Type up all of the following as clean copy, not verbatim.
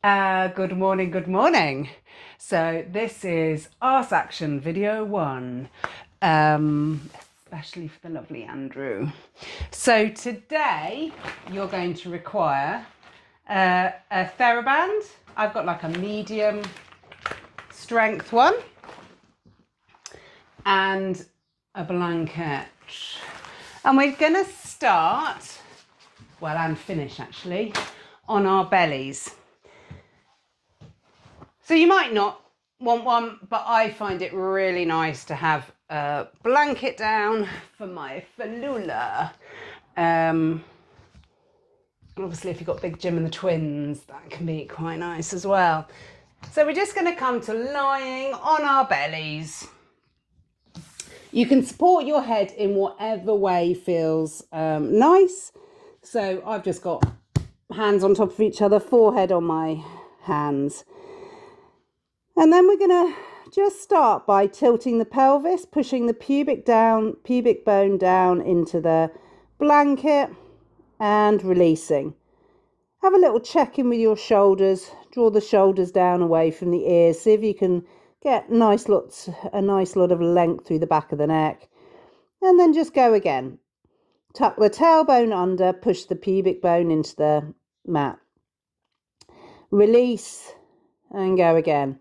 Good morning, good morning. So this is Arse Action video 1, especially for the lovely Andrew. So today you're going to require a TheraBand. I've got like a medium strength one and a blanket. And we're gonna start, well, and finish actually, on our bellies. So you might not want one, but I find it really nice to have a blanket down for my falula. Obviously, if you've got Big Jim and the twins, that can be quite nice as well. So we're just going to come to lying on our bellies. You can support your head in whatever way feels nice. So I've just got hands on top of each other, forehead on my hands. And then we're going to just start by tilting the pelvis, pushing the pubic bone down into the blanket and releasing. Have a little check in with your shoulders. Draw the shoulders down away from the ears. See if you can get a nice lot of length through the back of the neck. And then just go again. Tuck the tailbone under, push the pubic bone into the mat. Release and go again.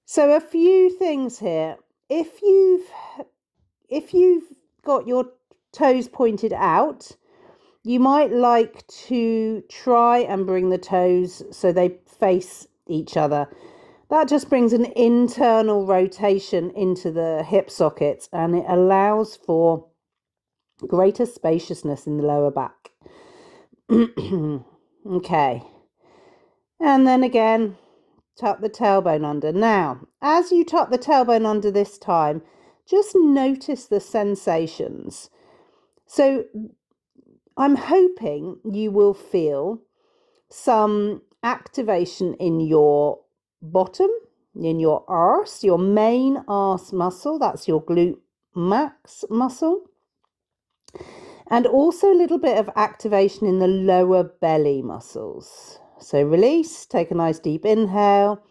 So a few things here. If you've got your toes pointed out, you might like to try and bring the toes so they face each other. That just brings an internal rotation into the hip sockets and it allows for greater spaciousness in the lower back. Okay. And then again, tuck the tailbone under. Now, as you tuck the tailbone under this time, just notice the sensations. So I'm hoping you will feel some activation in your bottom, in your arse, your main arse muscle. That's your glute max muscle. And also a little bit of activation in the lower belly muscles. So release, take a nice deep inhale.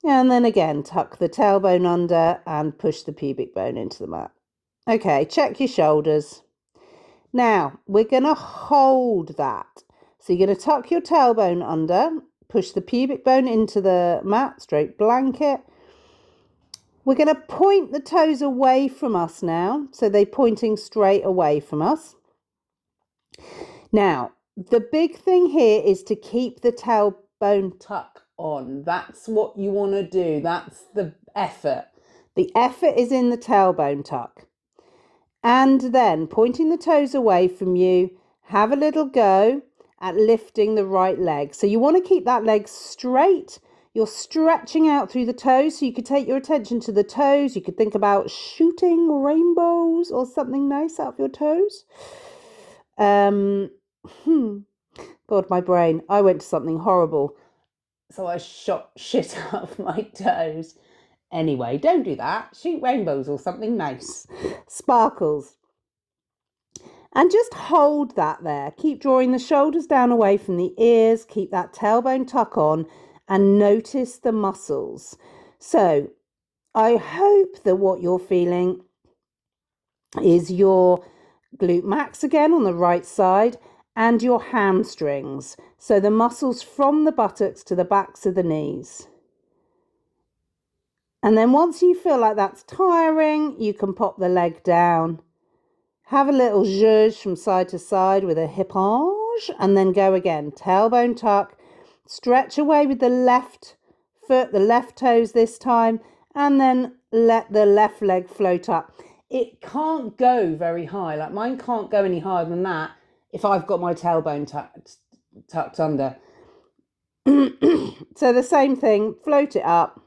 And then again, tuck the tailbone under and push the pubic bone into the mat. Okay, check your shoulders. Now, we're going to hold that. So you're going to tuck your tailbone under, push the pubic bone into the mat, straight blanket. We're going to point the toes away from us now. So they're pointing straight away from us. Now, the big thing here is to keep the tailbone tuck on. That's what you want to do. That's the effort. The effort is in the tailbone tuck. And then pointing the toes away from you, have a little go at lifting the right leg. So you want to keep that leg straight. You're stretching out through the toes. So you could take your attention to the toes. You could think about shooting rainbows or something nice out of your toes. God, my brain. I went to something horrible. So I shot shit out of my toes. Anyway, don't do that. Shoot rainbows or something nice. Sparkles. And just hold that there. Keep drawing the shoulders down away from the ears. Keep that tailbone tuck on and notice the muscles. So I hope that what you're feeling is your glute max again on the right side and your hamstrings. So the muscles from the buttocks to the backs of the knees. And then once you feel like that's tiring, you can pop the leg down. Have a little zhuzh from side to side with a hip hinge and then go again. Tailbone tuck. Stretch away with the left foot, the left toes this time, and then let the left leg float up. It can't go very high. Like mine can't go any higher than that if I've got my tailbone tucked under. So the same thing, float it up.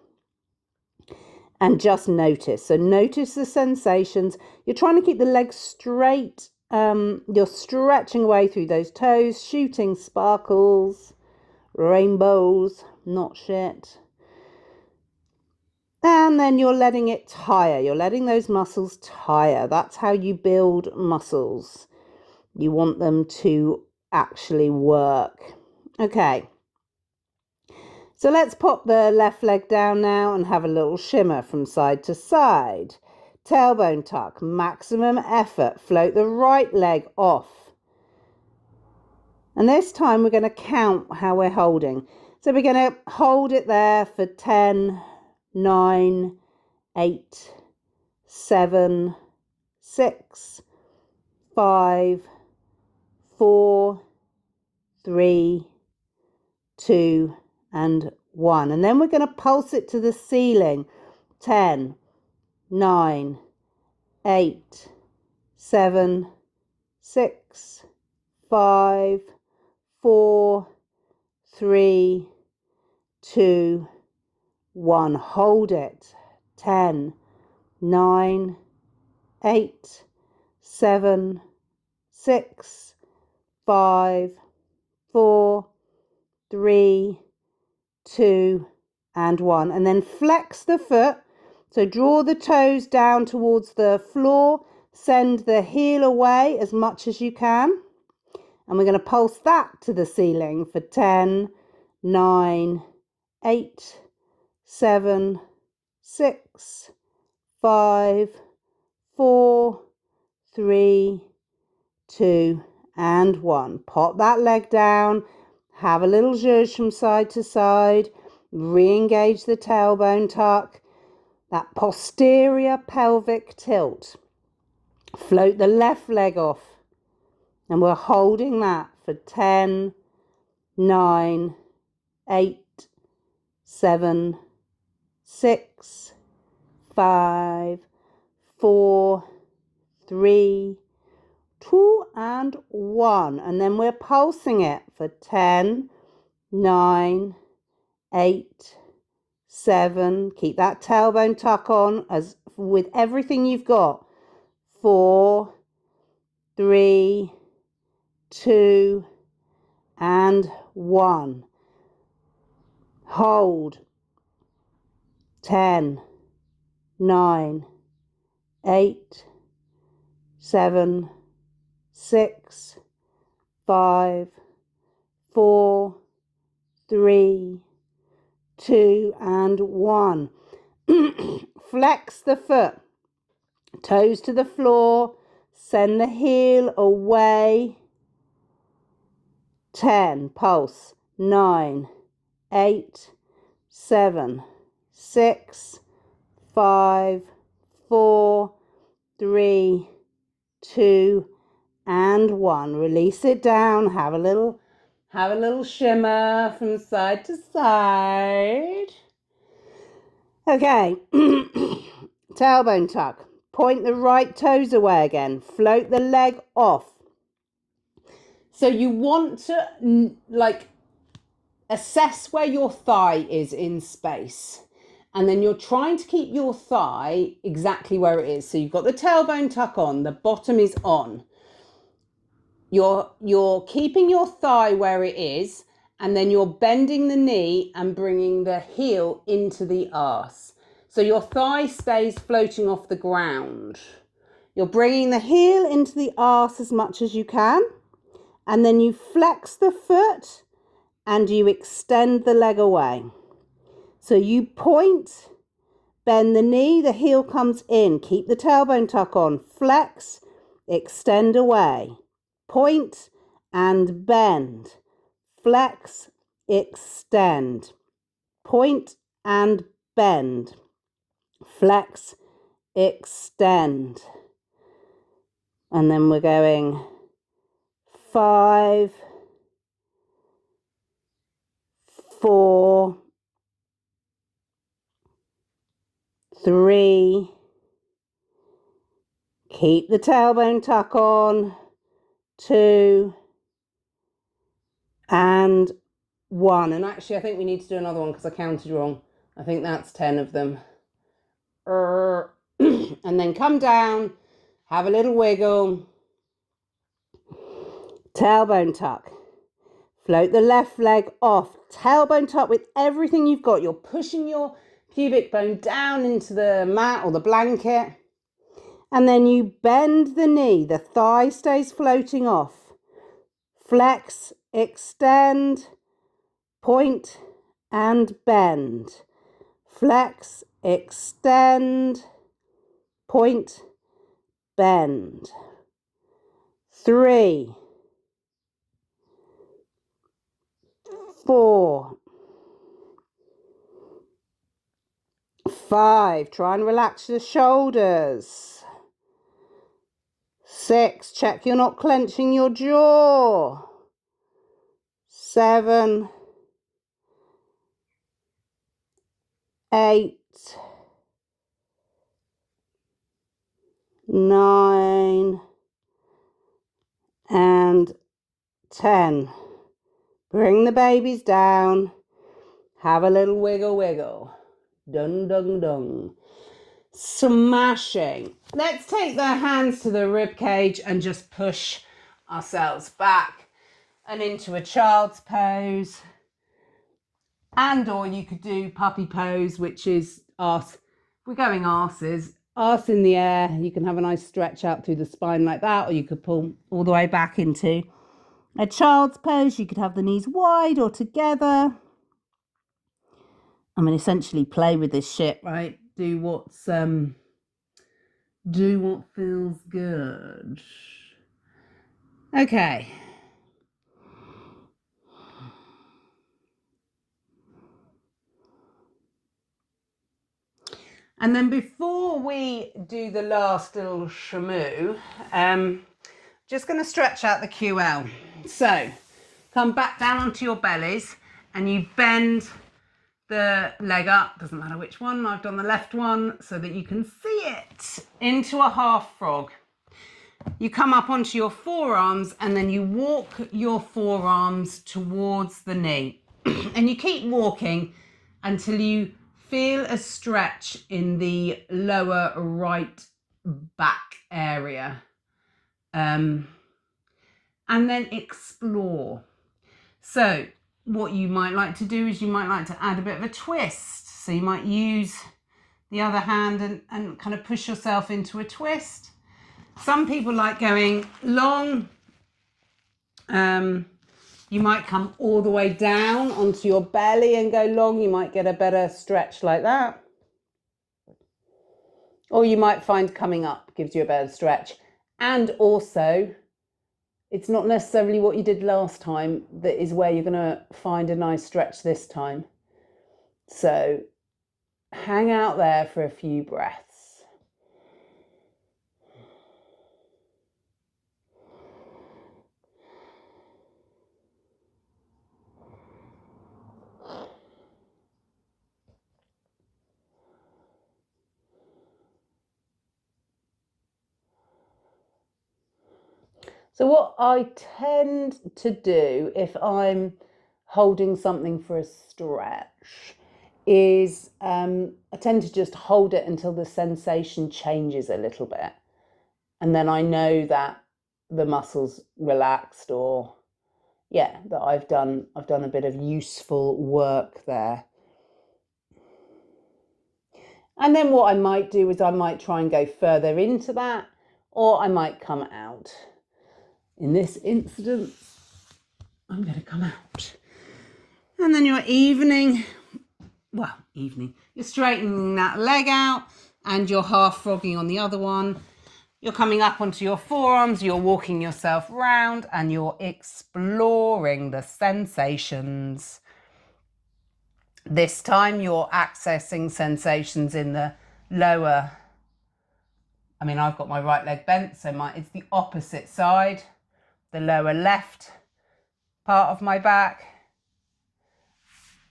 And just notice. So notice the sensations. You're trying to keep the legs straight. You're stretching away through those toes, shooting sparkles, rainbows, not shit. And then you're letting it tire. You're letting those muscles tire. That's how you build muscles. You want them to actually work. Okay. So let's pop the left leg down now and have a little shimmer from side to side. Tailbone tuck, maximum effort. Float the right leg off. And this time we're going to count how we're holding. So we're going to hold it there for 10, 9, 8, 7, 6, 5, 4, 3, 2, and 1. And then we're going to pulse it to the ceiling. 10, 9, 8, 7, 6, 5, 4, 3, 2, 1. Hold it. 10, 9, 8, 7, 6, 5, 4, 3, 2, and 1. And then flex the foot. So draw the toes down towards the floor. Send the heel away as much as you can. And we're going to pulse that to the ceiling for 10, 9, 8, 7, 6, 5, 4, 3, 2, and 1. Pop that leg down. Have a little zhuzh from side to side. Re-engage the tailbone tuck. That posterior pelvic tilt. Float the left leg off. And we're holding that for 10, 9, 8, 7, 6, 5, 4, 3, 2, and 1. And then we're pulsing it for 10, 9, 8, 7. Keep that tailbone tuck on as with everything you've got. 4, 3, 2, and 1. Hold. 10, 9, 8, 7, 6, 5, 4, 3, 2, and 1. Flex the foot. Toes to the floor. Send the heel away. 10. Pulse. 9, 8, 7, 6, 5, 4, 3, 2, and 1. Release it down. Have a little shimmer from side to side. Okay. Tailbone tuck. Point the right toes away again. Float the leg off. So you want to assess where your thigh is in space. And then you're trying to keep your thigh exactly where it is. So you've got the tailbone tuck on, the bottom is on. You're keeping your thigh where it is, and then you're bending the knee and bringing the heel into the arse. So your thigh stays floating off the ground. You're bringing the heel into the arse as much as you can, and then you flex the foot and you extend the leg away. So you point, bend the knee, the heel comes in. Keep the tailbone tuck on. Flex, extend away. Point and bend. Flex, extend. Point and bend. Flex, extend. And then we're going 5, 4, 3, keep the tailbone tuck on, 2, and 1. And actually I think we need to do another one because I counted wrong. I think that's 10 of them. And then come down, have a little wiggle, tailbone tuck. Float the left leg off, tailbone tuck with everything you've got. You're pushing your pubic bone down into the mat or the blanket. And then you bend the knee, the thigh stays floating off. Flex, extend, point and bend. Flex, extend, point, bend. 3, 4, 5. Try and relax your shoulders. 6. Check you're not clenching your jaw. 7, 8, 9, and 10. Bring the babies down. Have a little wiggle wiggle. Dung dung dung. Smashing. Let's take the hands to the rib cage and just push ourselves back and into a child's pose. And or you could do puppy pose, which is arse. We're going arses. Arse in the air. You can have a nice stretch out through the spine like that, or you could pull all the way back into a child's pose. You could have the knees wide or together. I mean, essentially play with this shit, right? Do what feels good. Okay. And then before we do the last little shamoo, just going to stretch out the QL. So come back down onto your bellies and you bend the leg up, doesn't matter which one, I've done the left one so that you can see it, into a half frog. You come up onto your forearms and then you walk your forearms towards the knee. And you keep walking until you feel a stretch in the lower right back area. And then explore. So what you might like to do is you might like to add a bit of a twist. So you might use the other hand and kind of push yourself into a twist. Some people like going long. You might come all the way down onto your belly and go long. You might get a better stretch like that. Or you might find coming up gives you a better stretch. And also, it's not necessarily what you did last time that is where you're going to find a nice stretch this time. So hang out there for a few breaths. So what I tend to do if I'm holding something for a stretch is I tend to just hold it until the sensation changes a little bit. And then I know that the muscle's relaxed, or yeah, that I've done a bit of useful work there. And then what I might do is I might try and go further into that, or I might come out. In this instance, I'm going to come out. And then you're you're straightening that leg out and you're half frogging on the other one. You're coming up onto your forearms, you're walking yourself round and you're exploring the sensations. This time you're accessing sensations in the lower. I mean, I've got my right leg bent, so it's the opposite side, the lower left part of my back.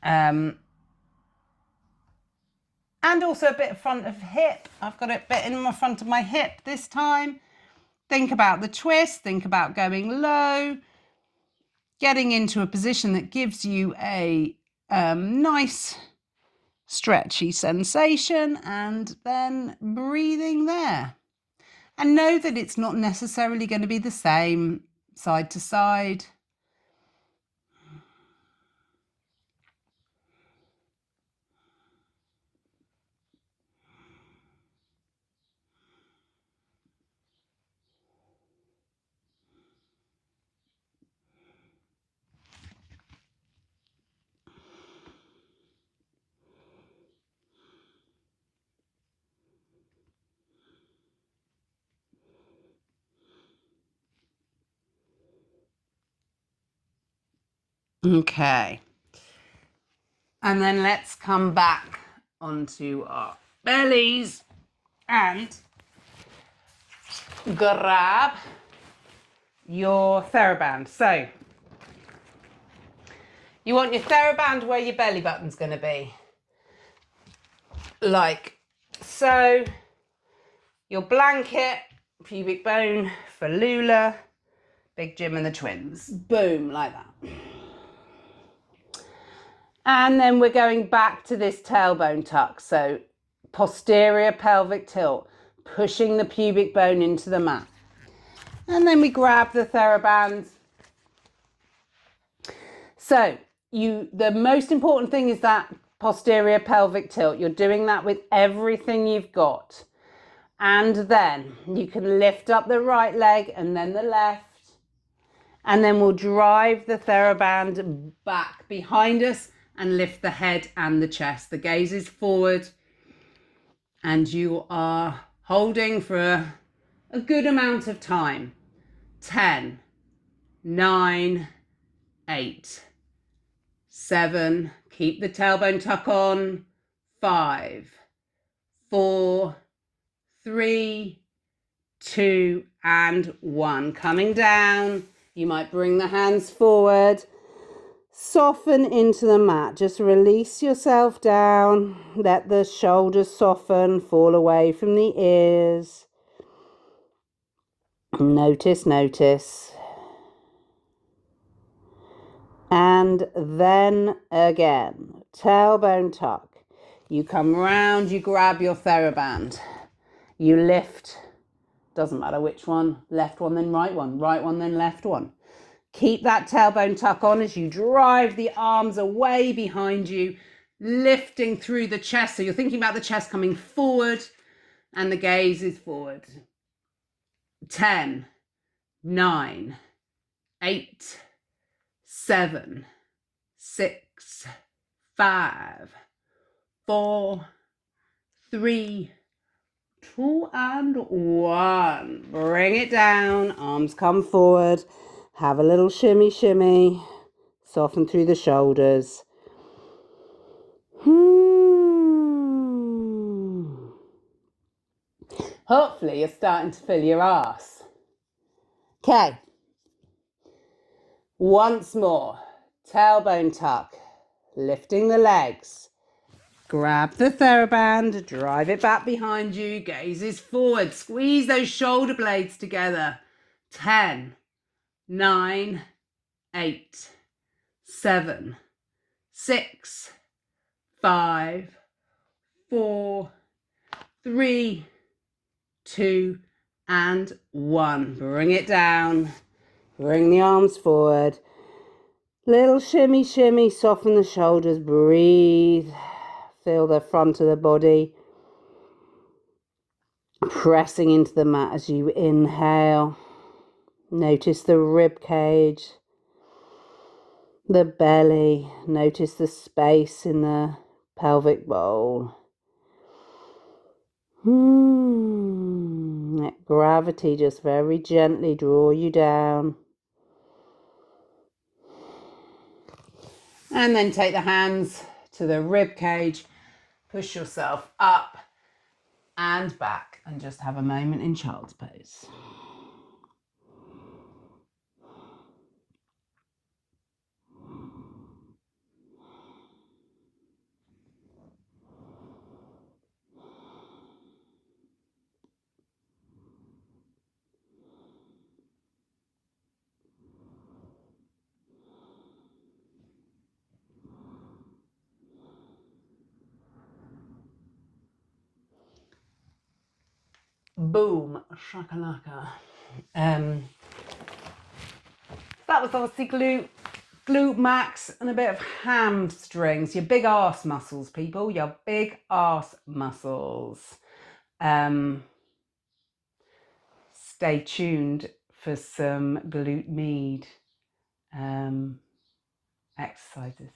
And also a bit of front of hip. I've got a bit in my front of my hip this time. Think about the twist, think about going low, getting into a position that gives you a nice stretchy sensation, and then breathing there. And know that it's not necessarily going to be the same side to side. Okay. And then let's come back onto our bellies and grab your TheraBand. So you want your TheraBand where your belly button's going to be. Like so. Your blanket, pubic bone for Lula, Big Jim and the twins. Boom, like that. And then we're going back to this tailbone tuck. So posterior pelvic tilt, pushing the pubic bone into the mat. And then we grab the TheraBand. So the most important thing is that posterior pelvic tilt. You're doing that with everything you've got. And then you can lift up the right leg and then the left. And then we'll drive the TheraBand back behind us and lift the head and the chest. The gaze is forward and you are holding for a good amount of time. 10, 9, 8, 7, keep the tailbone tuck on. 5, 4, 3, 2, and 1. Coming down. You might bring the hands forward. Soften into the mat. Just release yourself down. Let the shoulders soften, fall away from the ears. Notice, notice. And then again, tailbone tuck. You come round, you grab your TheraBand. You lift, doesn't matter which one, left one then right one then left one. Keep that tailbone tuck on as you drive the arms away behind you, lifting through the chest. So you're thinking about the chest coming forward and the gaze is forward. 10, 9, 8, 7, 6, 5, 4, 3, 2, and 1. Bring it down. Arms come forward. Have a little shimmy, shimmy. Soften through the shoulders. Hopefully you're starting to feel your arse. Okay. Once more. Tailbone tuck. Lifting the legs. Grab the TheraBand. Drive it back behind you. Gaze is forward. Squeeze those shoulder blades together. 10, 9, 8, 7, 6, 5, 4, 3, 2, and 1. Bring it down. Bring the arms forward. Little shimmy, shimmy. Soften the shoulders. Breathe. Feel the front of the body pressing into the mat as you inhale. Notice the rib cage, the belly. Notice the space in the pelvic bowl. Let gravity just very gently draw you down. And then take the hands to the rib cage. Push yourself up and back and just have a moment in child's pose. Boom, shakalaka. That was obviously glute max and a bit of hamstrings. Your big arse muscles, people. Your big arse muscles. Stay tuned for some glute med exercises.